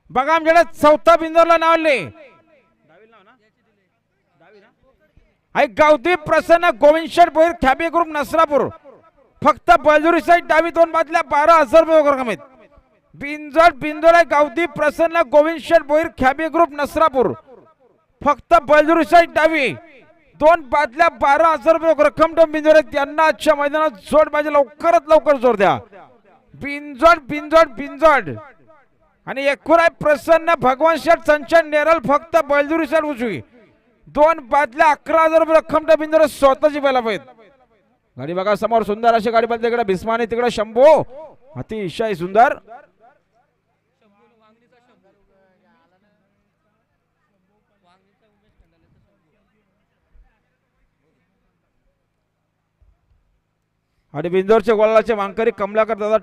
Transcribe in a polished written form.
बघा आमच्याकडे चौथा बिंदूला नाव आले गावठी प्रसन्न गोविंद शेठ भोईर ख्याबी ग्रुप नसरापूर फक्त बलजुरी साईड डावी दोन बादल्या 12,000 रुपये रक्कम आहेत. बिंजोड बिंदोला गावठी प्रसन्न गोविंद शेठ भोईर ख्याबी ग्रुप नसरापूर फक्त बलजुरी साईड डावी दोन बादल्या 12,000 रुपये रक्कम बिंजोड त्यांना आजच्या मैदानात जोड पाहिजे. लवकरात लवकर जोड द्या. बिंजोड बिंजोड बिंजोड आणि एकुराय प्रसन्न भगवान शेठ संचन नेरल फक्त बलजुरी साईड उजवी दोन बादल्या 11,000 रुपये रक्कम बिंजोड स्वतःची बैला पाहिजे. गाडी बघा समोर सुंदर अशी गाडी पाहिजे. तिकडे भिस्माने तिकडे शंभू अतिशय सुंदर. आणि बिंदोरचे गोलाचे मांकरी कमलाकर दादा